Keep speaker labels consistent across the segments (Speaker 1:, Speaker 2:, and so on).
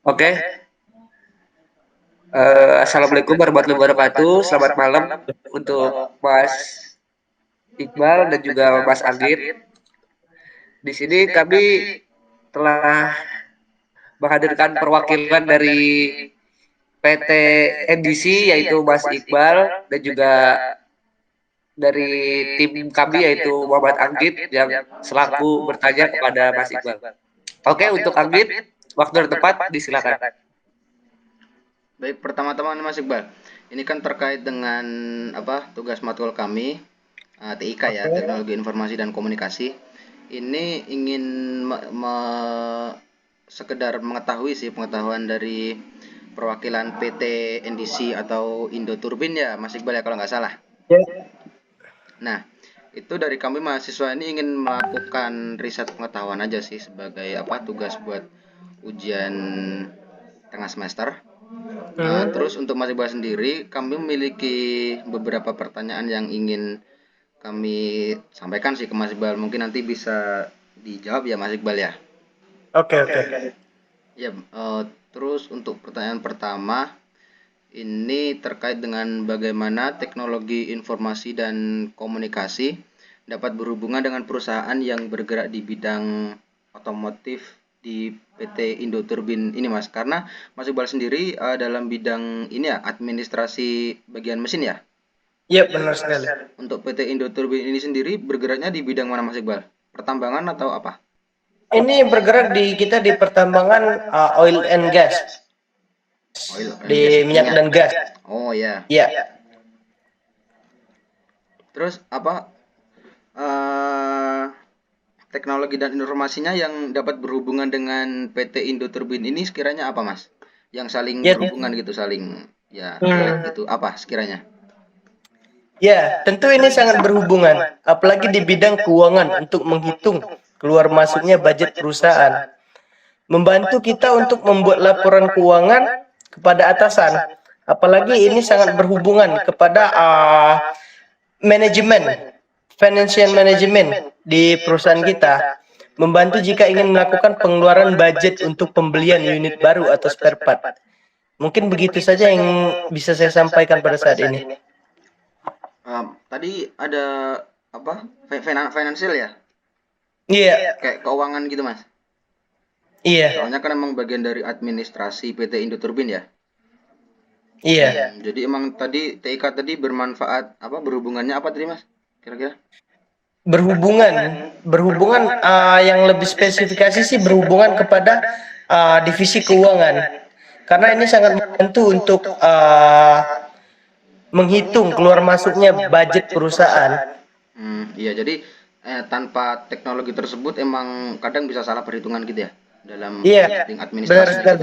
Speaker 1: Oke, Assalamualaikum warahmatullahi wabarakatuh. Selamat malam untuk Mas Iqbal dan juga Mas Anggit. Di sini kami telah menghadirkan perwakilan dari PT NDC yaitu Mas Iqbal dan juga dari tim kami yaitu Muhammad Anggit yang selaku bertanya kepada Mas Iqbal. Oke, untuk Anggit, waktu dan tempat disilakan.
Speaker 2: Baik, pertama-tama Mas Iqbal, ini kan terkait dengan tugas matkul kami, TIK ya, Teknologi Informasi dan Komunikasi. Ini ingin sekedar mengetahui sih pengetahuan dari perwakilan PT NDC atau Indo Turbin ya, Mas Iqbal ya kalau nggak salah.
Speaker 3: Ya.
Speaker 2: Nah, itu dari kami mahasiswa ini ingin melakukan riset pengetahuan aja sih sebagai tugas buat ujian tengah semester. Terus untuk Mas Iqbal sendiri, kami memiliki beberapa pertanyaan yang ingin kami sampaikan sih ke Mas Iqbal. Mungkin nanti bisa dijawab ya Mas Iqbal ya.
Speaker 3: Oke.
Speaker 2: Ya, terus untuk pertanyaan pertama, ini terkait dengan bagaimana teknologi informasi dan komunikasi dapat berhubungan dengan perusahaan yang bergerak di bidang otomotif di PT Indo Turbin ini Mas. Karena Mas Iqbal sendiri dalam bidang ini ya, administrasi bagian mesin ya.
Speaker 3: Iya, benar sekali.
Speaker 2: Untuk PT Indo Turbin ini sendiri bergeraknya di bidang mana Mas Iqbal? Pertambangan atau apa?
Speaker 3: Ini bergerak di pertambangan oil and gas,
Speaker 2: Oil and
Speaker 3: di
Speaker 2: gas,
Speaker 3: minyak dan gas.
Speaker 2: Oh ya.
Speaker 3: Iya.
Speaker 2: Terus teknologi dan informasinya yang dapat berhubungan dengan PT Indo Turbin ini sekiranya apa Mas? Yang saling
Speaker 3: Ya,
Speaker 2: berhubungan gitu, saling ya gitu apa sekiranya?
Speaker 3: ya, tentu ini sangat berhubungan, apalagi di bidang keuangan untuk menghitung keluar masuknya budget perusahaan. Membantu kita untuk membuat laporan keuangan kepada atasan. Apalagi ini sangat berhubungan kepada manajemen, financial management di perusahaan kita. Membantu jika ingin melakukan pengeluaran budget untuk pembelian unit baru atau spare part. Mungkin begitu saja yang bisa saya sampaikan pada saat ini.
Speaker 2: Tadi ada financial ya?
Speaker 3: Iya.
Speaker 2: Kayak keuangan gitu Mas.
Speaker 3: Iya.
Speaker 2: Soalnya kan emang bagian dari administrasi PT Indo Turbin ya.
Speaker 3: Iya.
Speaker 2: Jadi emang tadi TIK tadi bermanfaat berhubungannya apa tadi Mas? Kira-kira?
Speaker 3: Berhubungan yang lebih spesifikasi sih berhubungan kepada divisi keuangan. Karena ini sangat membantu untuk menghitung keluar masuknya budget perusahaan.
Speaker 2: Iya, jadi tanpa teknologi tersebut emang kadang bisa salah perhitungan gitu ya dalam setting
Speaker 3: Benar
Speaker 2: administrasi.
Speaker 3: sekali.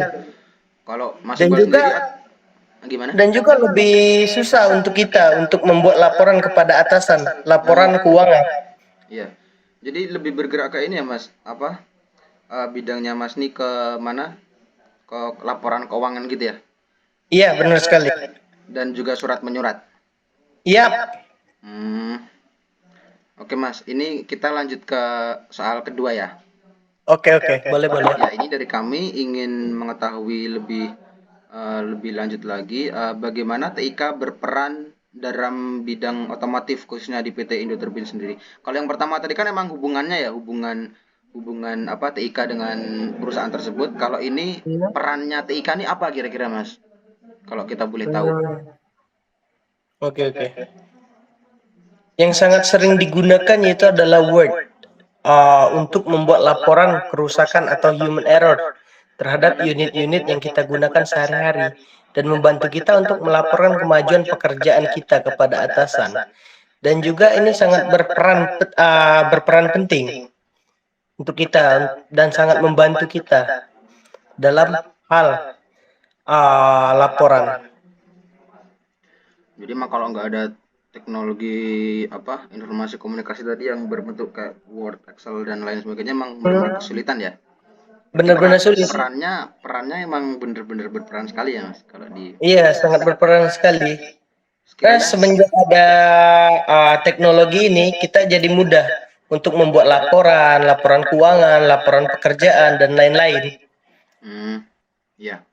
Speaker 2: Kalau Mas
Speaker 3: Dan
Speaker 2: Iqbal
Speaker 3: juga
Speaker 2: sendiri gimana?
Speaker 3: dan juga lebih susah untuk kita untuk membuat laporan kepada atasan, laporan keuangan.
Speaker 2: Iya. Jadi lebih bergerak ke ini ya Mas, bidangnya Mas nih ke mana? Ke laporan keuangan gitu ya?
Speaker 3: Iya, benar sekali.
Speaker 2: Dan juga surat menyurat.
Speaker 3: Iya.
Speaker 2: Oke Mas, ini kita lanjut ke soal kedua ya.
Speaker 3: Oke, boleh.
Speaker 2: Ya, ini dari kami ingin mengetahui lebih lanjut lagi bagaimana TIK berperan dalam bidang otomotif khususnya di PT Indo Turbin sendiri. Kalau yang pertama tadi kan emang hubungannya ya hubungan TIK dengan perusahaan tersebut. Kalau ini perannya TIK ini apa kira-kira Mas? Kalau kita boleh tahu.
Speaker 3: Oke. Yang sangat sering digunakan yaitu adalah Word untuk membuat laporan kerusakan atau human error terhadap unit-unit yang kita gunakan sehari-hari dan membantu kita untuk melaporkan kemajuan pekerjaan kita kepada atasan. Dan juga ini sangat berperan penting untuk kita dan sangat membantu kita dalam hal laporan.
Speaker 2: Jadi mah kalau nggak ada teknologi informasi komunikasi tadi yang berbentuk kayak Word, Excel dan lain sebagainya emang benar-benar kesulitan ya.
Speaker 3: Benar-benar sulit.
Speaker 2: Perannya emang benar-benar berperan sekali ya Mas kalau di.
Speaker 3: Iya, sangat berperan sekali. Nah, semenjak ada teknologi ini, kita jadi mudah untuk membuat laporan keuangan, laporan pekerjaan, dan lain-lain.
Speaker 2: Ya.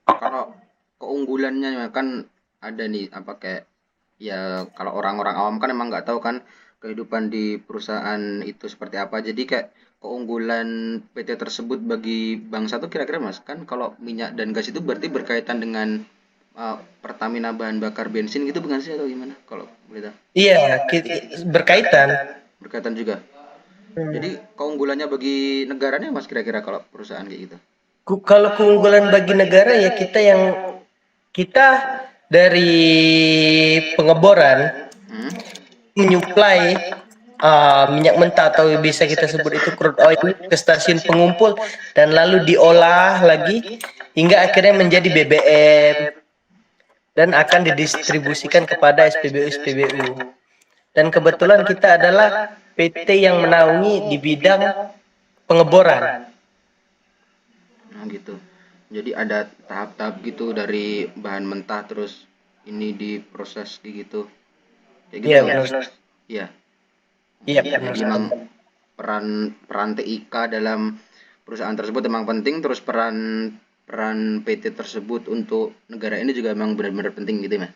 Speaker 2: Kalau keunggulannya kan ada nih apa kayak ya kalau orang-orang awam kan emang nggak tahu kan kehidupan di perusahaan itu seperti apa. Jadi kayak keunggulan PT tersebut bagi bangsa tuh kira-kira Mas kan kalau minyak dan gas itu berarti berkaitan dengan Pertamina bahan bakar bensin gitu bukan sih atau gimana? Kalau boleh tahu.
Speaker 3: Iya, berkaitan.
Speaker 2: Berkaitan juga.
Speaker 3: Hmm.
Speaker 2: Jadi keunggulannya bagi negaranya Mas kira-kira kalau perusahaan kayak gitu.
Speaker 3: Kalau keunggulan bagi negara ya kita dari pengeboran
Speaker 2: Hmm?
Speaker 3: menyuplai minyak mentah atau bisa kita sebut itu crude oil ke stasiun pengumpul dan lalu diolah lagi hingga akhirnya menjadi BBM dan akan didistribusikan kepada SPBU-SPBU. Dan kebetulan kita adalah PT yang menaungi di bidang pengeboran.
Speaker 2: Nah, gitu. Jadi ada tahap-tahap gitu dari bahan mentah terus ini diproses kayak gitu. Kayak gitu
Speaker 3: Iya,
Speaker 2: ya, Mas?
Speaker 3: benar.
Speaker 2: Iya.
Speaker 3: Iya, benar
Speaker 2: Jadi
Speaker 3: sekali.
Speaker 2: emang peran peran TIK dalam perusahaan tersebut emang penting terus peran peran PT tersebut untuk negara ini juga emang benar-benar penting gitu ya, Mas.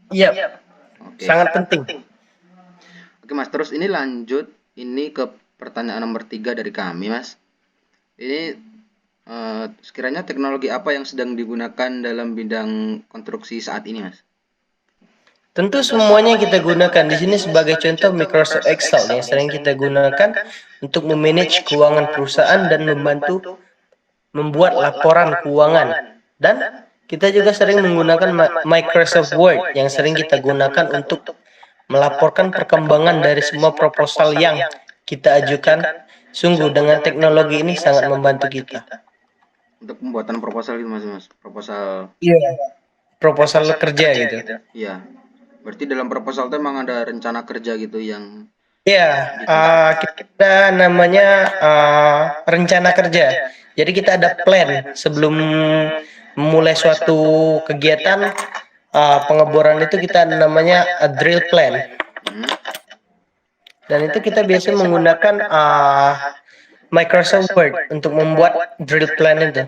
Speaker 3: Iya,
Speaker 2: Oke.
Speaker 3: sangat penting.
Speaker 2: Oke, Mas. Terus ini lanjut ini ke pertanyaan nomor 3 dari kami, Mas. Ini sekiranya teknologi apa yang sedang digunakan dalam bidang konstruksi saat ini, Mas?
Speaker 3: Tentu semuanya kita gunakan di sini sebagai contoh Microsoft Excel yang sering kita gunakan untuk memanage keuangan perusahaan dan membantu membuat laporan keuangan. Dan kita juga sering menggunakan Microsoft Word yang sering kita gunakan untuk melaporkan perkembangan dari semua proposal yang kita ajukan. Sungguh dengan teknologi ini sangat membantu kita.
Speaker 2: Untuk pembuatan proposal gitu, Mas. Proposal.
Speaker 3: Iya. Proposal kerja gitu.
Speaker 2: Iya. Berarti dalam proposal itu emang ada rencana kerja gitu yang
Speaker 3: Ya,
Speaker 2: ditulis.
Speaker 3: kita namanya rencana kerja. Jadi kita ada plan sebelum memulai suatu kegiatan pengeboran itu kita namanya drill plan.
Speaker 2: Hmm.
Speaker 3: Dan itu kita biasa menggunakan Microsoft Word untuk membuat drill plan itu.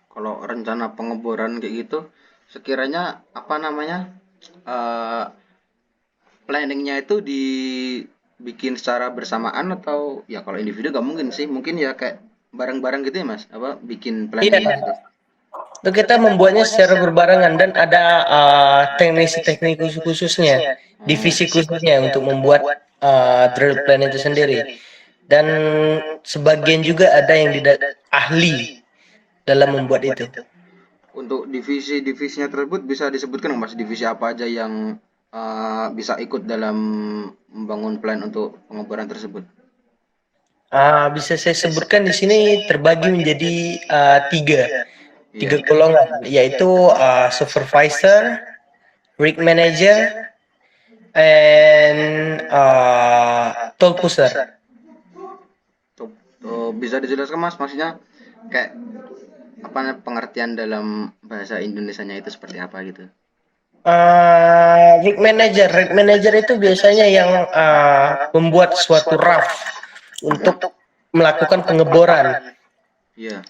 Speaker 2: Kalau rencana pengeboran kayak gitu, sekiranya apa namanya eh planningnya itu dibikin secara bersamaan atau ya kalau individu nggak mungkin sih, mungkin ya kayak bareng-bareng gitu ya Mas, apa bikin
Speaker 3: Iya,
Speaker 2: planningnya gitu.
Speaker 3: itu kita membuatnya secara berbarengan dan ada teknisi-teknik khususnya,
Speaker 2: Oh,
Speaker 3: divisi khususnya untuk membuat drill plan itu sendiri. Dan sebagian juga ada yang ahli dalam membuat itu.
Speaker 2: untuk divisi-divisinya tersebut bisa disebutkan nggak, Mas, divisi apa aja yang bisa ikut dalam membangun plan untuk pengeboran tersebut?
Speaker 3: Bisa saya sebutkan di sini terbagi menjadi tiga
Speaker 2: Iya.
Speaker 3: golongan, yaitu supervisor, rig manager, and tool pusher.
Speaker 2: Tuh, bisa dijelaskan Mas, maksudnya kayak apa pengertian dalam bahasa Indonesianya itu seperti apa gitu?
Speaker 3: Rig manager itu biasanya yang membuat suatu raft untuk melakukan pengeboran.
Speaker 2: Iya.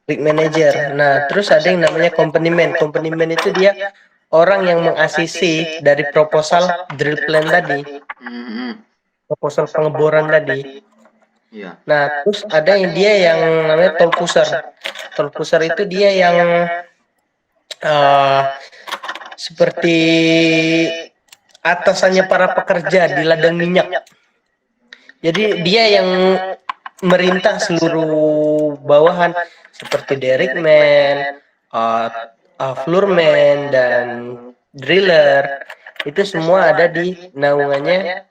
Speaker 3: Rig manager. Nah, terus ada yang namanya company man. Company man itu dia orang yang mengasisi dari proposal drill plan tadi,
Speaker 2: Mhm.
Speaker 3: proposal pengeboran tadi.
Speaker 2: Iya.
Speaker 3: Nah, terus ada yang dia yang namanya tool pusher. Tool pusher itu dia yang uh, seperti atasannya para pekerja di ladang minyak. Jadi dia yang merintah seluruh bawahan seperti derrickman, floorman, dan driller. Itu semua ada di naungannya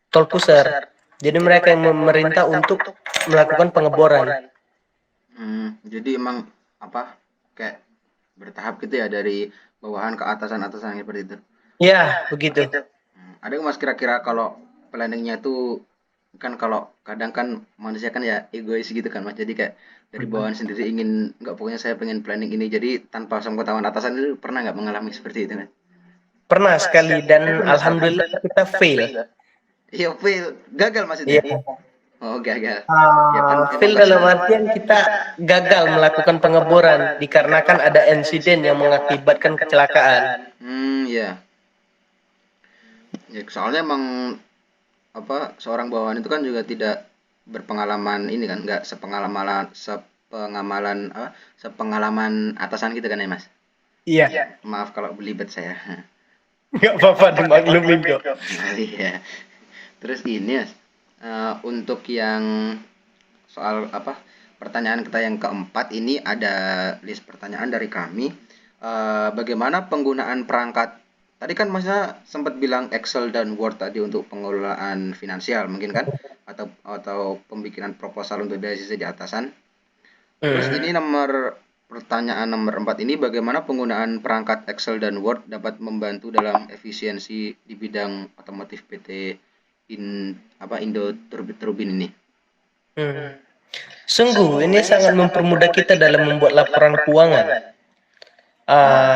Speaker 3: tool pusher. Jadi mereka yang memerintah untuk melakukan pengeboran.
Speaker 2: Jadi emang apa kayak bertahap gitu ya dari bawahan ke atasan-atasan seperti itu.
Speaker 3: Ya, begitu.
Speaker 2: Ada nggak Mas kira-kira kalau planningnya itu kan kalau kadang kan manusia kan ya egois gitu kan Mas. Jadi kayak dari bawahan sendiri ingin nggak pokoknya saya pengen planning ini jadi tanpa pengetahuan atasan itu pernah nggak mengalami seperti itu Mas?
Speaker 3: Pernah sekali dan alhamdulillah kita fail.
Speaker 2: Iya fail gagal
Speaker 3: Iya,
Speaker 2: maksudnya. Oh, gagal. Ya kan emang
Speaker 3: Fail
Speaker 2: pasti.
Speaker 3: dalam artian kita gagal melakukan pengeboran dikarenakan ada insiden yang mengakibatkan kecelakaan.
Speaker 2: Ya. Ya soalnya emang apa seorang bawahan itu kan juga tidak berpengalaman ini kan, nggak sepengalaman atasan gitu kan ya Mas.
Speaker 3: Iya,
Speaker 2: Maaf kalau belibet saya.
Speaker 3: nggak apa-apa dimaklumin kok.
Speaker 2: Nah, iya. Terus ini Mas, untuk yang soal apa pertanyaan kita yang keempat ini ada list pertanyaan dari kami. Bagaimana penggunaan perangkat tadi kan Masnya sempat bilang Excel dan Word tadi untuk pengelolaan finansial mungkin kan atau pembikinan proposal untuk beasiswa di atasan. Terus ini pertanyaan nomor 4 ini bagaimana penggunaan perangkat Excel dan Word dapat membantu dalam efisiensi di bidang otomotif PT Indo Turbin ini.
Speaker 3: Sungguh, ini sangat mempermudah kita dalam membuat laporan keuangan.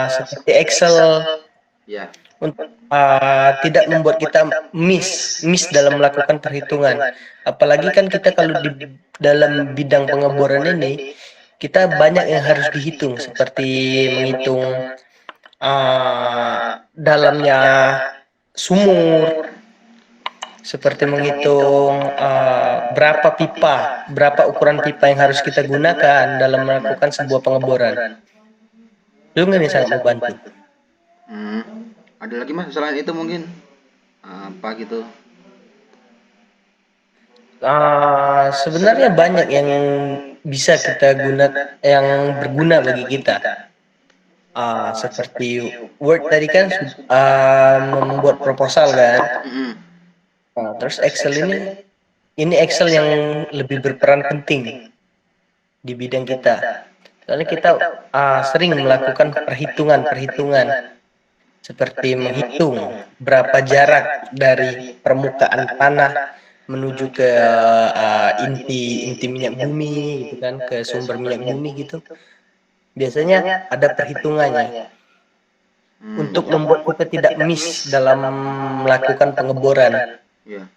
Speaker 3: Seperti Excel,
Speaker 2: Ya.
Speaker 3: tidak membuat kita miss dalam melakukan perhitungan. Apalagi kan kita kalau di dalam bidang pengeboran ini, kita banyak yang harus dihitung, seperti menghitung dalamnya sumur, seperti menghitung berapa pipa, berapa ukuran pipa yang harus kita gunakan dalam melakukan sebuah pengeboran. Itu ini sangat membantu.
Speaker 2: Ada lagi Mas selain itu mungkin apa gitu?
Speaker 3: Sebenarnya banyak yang bisa kita gunakan, yang berguna bagi kita. Seperti Word tadi kan membuat proposal kan. Terus Excel ini Excel yang lebih berperan penting di bidang kita. Soalnya kita sering melakukan perhitungan seperti menghitung berapa jarak dari permukaan tanah menuju ke inti minyak bumi gitu kan, ke sumber minyak bumi gitu. Biasanya ada perhitungannya untuk membuat kita tidak miss dalam melakukan pengeboran.
Speaker 2: Ya.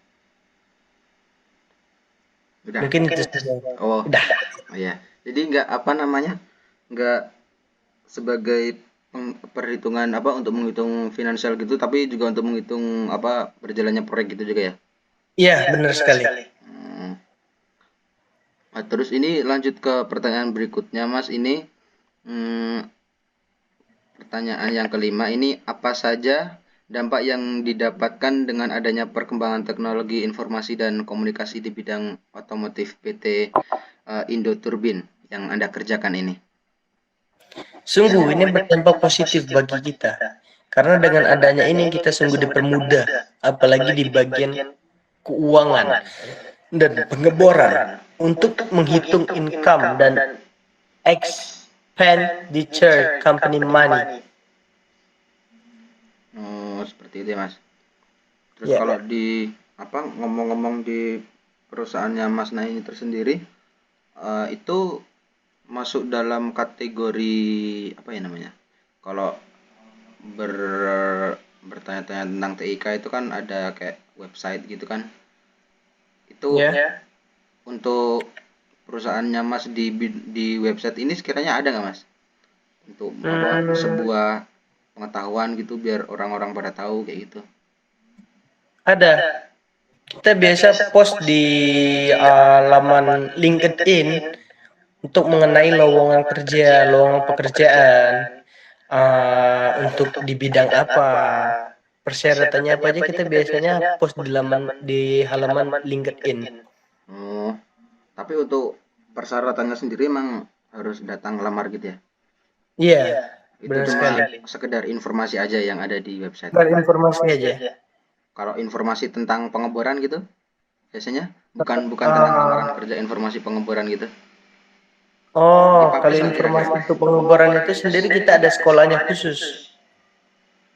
Speaker 2: Udah.
Speaker 3: Mungkin itu saja.
Speaker 2: Udah. Oh ya. Jadi nggak sebagai perhitungan untuk menghitung finansial gitu, tapi juga untuk menghitung berjalannya proyek gitu juga ya.
Speaker 3: Iya, benar sekali.
Speaker 2: Nah, terus ini lanjut ke pertanyaan berikutnya Mas, ini pertanyaan yang kelima ini, apa saja dampak yang didapatkan dengan adanya perkembangan teknologi informasi dan komunikasi di bidang otomotif PT Indo Turbin yang Anda kerjakan ini?
Speaker 3: Sungguh ini berdampak positif bagi kita. Karena dengan adanya ini kita sungguh dipermudah, apalagi di bagian keuangan dan pengeboran untuk menghitung income dan expenditure company money.
Speaker 2: Oh, seperti itu ya Mas. Terus
Speaker 3: Ya.
Speaker 2: kalau di ngomong-ngomong di perusahaannya Mas Nay ini tersendiri, itu masuk dalam kategori apa ya namanya? Kalau bertanya-tanya tentang TIK itu kan ada kayak website gitu kan? Itu untuk perusahaannya Mas di website ini sekiranya ada nggak Mas? Untuk sebuah pengetahuan gitu biar orang-orang pada tahu kayak gitu.
Speaker 3: Ada. Kita biasa post di laman LinkedIn untuk mengenai lowongan kerja, lowongan pekerjaan, untuk di bidang apa, persyaratannya apa aja kita biasanya post di halaman LinkedIn.
Speaker 2: Oh, tapi untuk persyaratannya sendiri emang harus datang lamar gitu ya?
Speaker 3: Iya,
Speaker 2: Itu
Speaker 3: benar
Speaker 2: cuma
Speaker 3: sekali.
Speaker 2: sekedar informasi aja yang ada di website.
Speaker 3: Sekedar informasi aja.
Speaker 2: Kalau informasi tentang pengeboran gitu, biasanya bukan tentang lamaran kerja, informasi pengeboran gitu.
Speaker 3: Oh, kalau
Speaker 2: Dipublish nggak
Speaker 3: informasi
Speaker 2: kira-kira?
Speaker 3: untuk pengeboran itu sendiri kita ada sekolahnya khusus.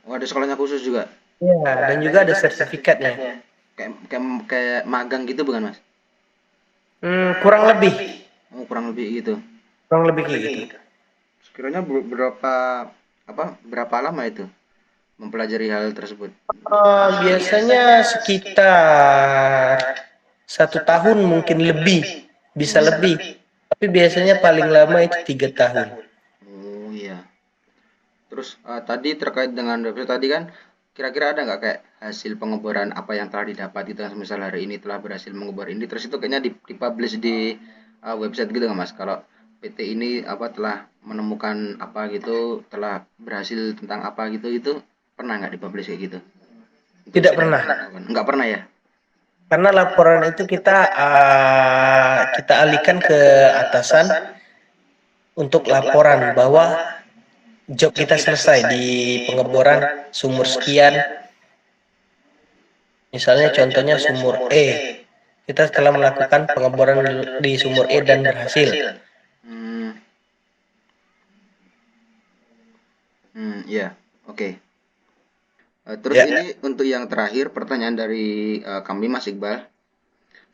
Speaker 2: Oh, ada sekolahnya khusus juga.
Speaker 3: Iya, dan juga ada sertifikatnya.
Speaker 2: Kayak magang gitu bukan Mas?
Speaker 3: Kurang lebih.
Speaker 2: Oh, kurang lebih gitu.
Speaker 3: Kurang lebih kayak gitu.
Speaker 2: Sekiranya berapa lama itu mempelajari hal tersebut?
Speaker 3: Biasanya sekitar 1 tahun mungkin lebih, bisa lebih. Tapi biasanya paling lama itu 3 tahun.
Speaker 2: Oh iya. Terus tadi terkait dengan website tadi kan, kira-kira ada nggak kayak hasil pengeboran apa yang telah didapat itu, misal hari ini telah berhasil mengebor ini, terus itu kayaknya dipublish di website gitu nggak Mas? Kalau PT ini apa telah menemukan apa gitu, telah berhasil tentang apa gitu, itu pernah nggak dipublish kayak gitu? Untuk
Speaker 3: Tidak pernah.
Speaker 2: nggak pernah ya?
Speaker 3: Karena laporan itu kita alihkan ke atasan untuk laporan bahwa job kita selesai di pengeboran sumur sekian. Misalnya contohnya sumur E. Kita telah melakukan pengeboran di sumur E dan berhasil.
Speaker 2: Hmm, ya, oke. Terus
Speaker 3: Ya.
Speaker 2: ini untuk yang terakhir pertanyaan dari kami Mas Iqbal.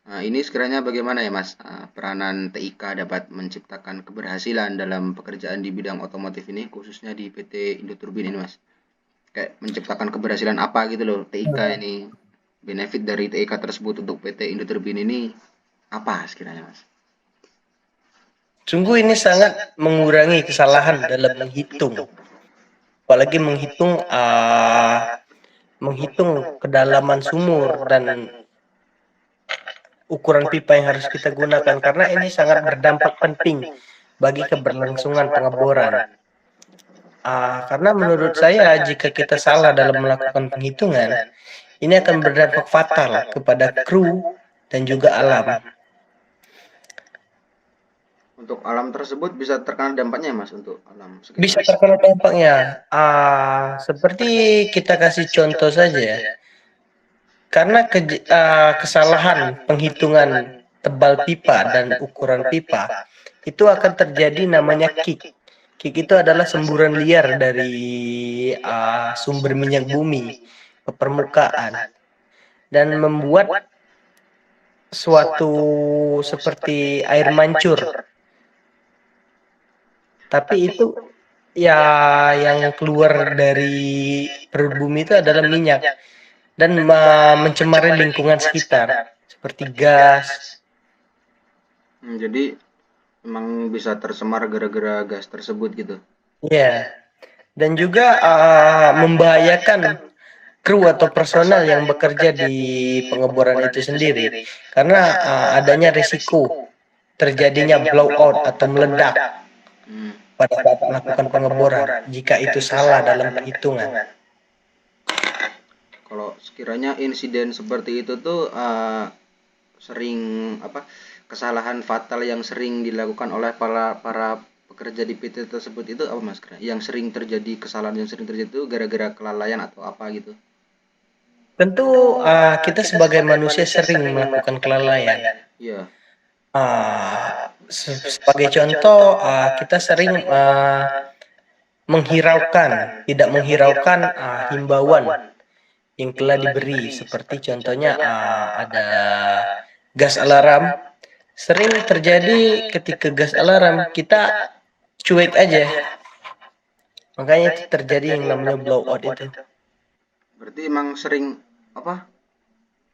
Speaker 2: Ini sekiranya bagaimana ya Mas peranan TIK dapat menciptakan keberhasilan dalam pekerjaan di bidang otomotif ini, khususnya di PT Indoturbin ini Mas? Kayak menciptakan keberhasilan apa gitu loh TIK ini, benefit dari TIK tersebut untuk PT Indoturbin ini apa sekiranya Mas?
Speaker 3: Sungguh ini sangat mengurangi kesalahan dalam menghitung. Apalagi menghitung kedalaman sumur dan ukuran pipa yang harus kita gunakan, karena ini sangat berdampak penting bagi keberlangsungan pengeboran. Karena menurut saya jika kita salah dalam melakukan penghitungan, ini akan berdampak fatal kepada kru dan juga alam.
Speaker 2: Untuk alam tersebut bisa terkena dampaknya Mas untuk alam sekitar?
Speaker 3: Bisa terkena dampaknya. Seperti kita kasih contoh saja ya. Karena kesalahan penghitungan tebal pipa dan ukuran pipa, itu akan terjadi namanya kick. Kick itu adalah semburan liar dari sumber minyak bumi ke permukaan dan membuat suatu seperti air mancur. Tapi itu ya yang keluar dari perut bumi itu adalah minyak dan mencemari lingkungan sekitar seperti gas.
Speaker 2: Jadi memang bisa tercemar gara-gara gas tersebut gitu.
Speaker 3: Ya, dan juga membahayakan kru atau personel yang bekerja di pengeboran itu sendiri, karena adanya risiko terjadinya blowout atau meledak
Speaker 2: Hmm.
Speaker 3: pada saat melakukan pengeboran jika itu salah dalam perhitungan.
Speaker 2: Kalau sekiranya insiden seperti itu tuh sering apa kesalahan fatal yang sering dilakukan oleh para pekerja di PT tersebut itu apa Mas? Yang sering terjadi kesalahan yang sering terjadi itu gara-gara kelalaian atau apa gitu?
Speaker 3: Tentu kita sebagai manusia sering melakukan kelalaian.
Speaker 2: Iya.
Speaker 3: Sebagai contoh, kita sering tidak menghiraukan himbauan yang telah diberi. Seperti contohnya ada gas alarm. Sering terjadi ketika gas alarm kita cuek aja. Makanya itu terjadi yang namanya blowout itu.
Speaker 2: Berarti emang sering apa?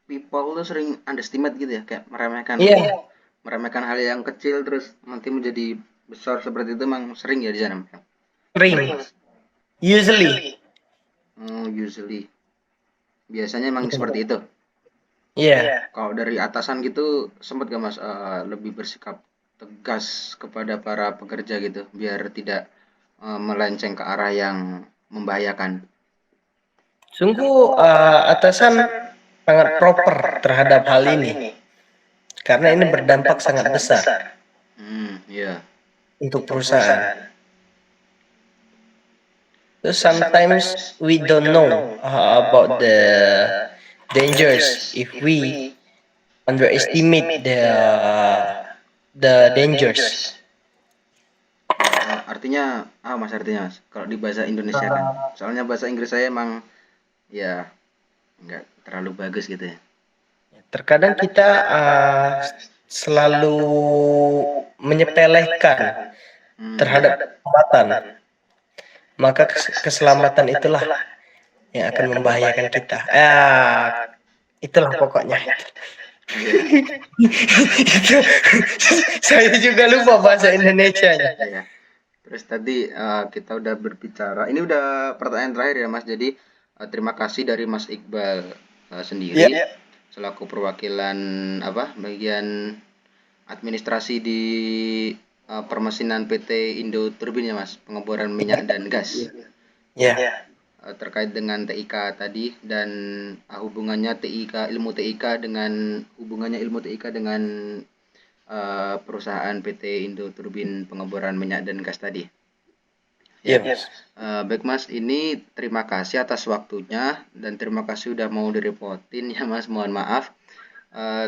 Speaker 2: People tuh sering underestimate gitu ya, kayak meremehkan.
Speaker 3: Iya.
Speaker 2: Meremehkan hal yang kecil terus nanti menjadi besar seperti itu emang sering ya di sana.
Speaker 3: Sering. Usually.
Speaker 2: Usually. Biasanya emang seperti itu.
Speaker 3: Iya.
Speaker 2: Kalau dari atasan gitu sempat gak Mas lebih bersikap tegas kepada para pekerja gitu biar tidak melenceng ke arah yang membahayakan.
Speaker 3: Sungguh atasan sangat proper terhadap hal ini. Karena ini berdampak sangat besar
Speaker 2: Iya.
Speaker 3: untuk perusahaan. So sometimes we don't know about the dangers if we underestimate the dangers.
Speaker 2: Artinya Mas artinya Mas kalau di bahasa Indonesia kan. Soalnya bahasa Inggris saya emang ya nggak terlalu bagus gitu ya.
Speaker 3: Terkadang kita selalu menyepelekan terhadap keselamatan. Maka keselamatan itulah yang akan membahayakan kita. Itulah pokoknya. Itu saya juga lupa bahasa Indonesianya.
Speaker 2: Ya. Terus tadi kita udah berbicara. Ini udah pertanyaan terakhir ya Mas. Jadi terima kasih dari Mas Iqbal sendiri selaku perwakilan bagian administrasi di permesinan PT Indo Turbin ya Mas, pengeboran minyak dan gas.
Speaker 3: Ya.
Speaker 2: Terkait dengan TIK tadi dan hubungannya ilmu TIK dengan perusahaan PT Indo Turbin pengeboran minyak dan gas tadi.
Speaker 3: Iya.
Speaker 2: Baik Mas, ini terima kasih atas waktunya dan terima kasih udah mau direpotin ya Mas, mohon maaf.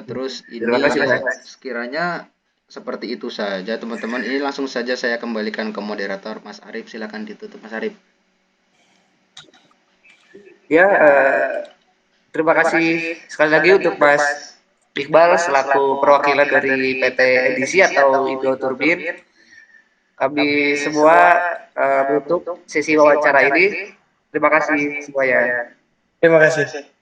Speaker 2: Terus ini
Speaker 1: Terima kasih, Mas.
Speaker 2: sekiranya seperti itu saja teman-teman. Ini langsung saja saya kembalikan ke moderator Mas Arif, silakan ditutup Mas Arif.
Speaker 1: Ya, terima kasih sekali lagi untuk Mas Iqbal selaku perwakilan dari PT Edisi atau Indo Turbin. Kami semua menutup sesi wawancara ini. Terima kasih semuanya.
Speaker 3: Terima kasih.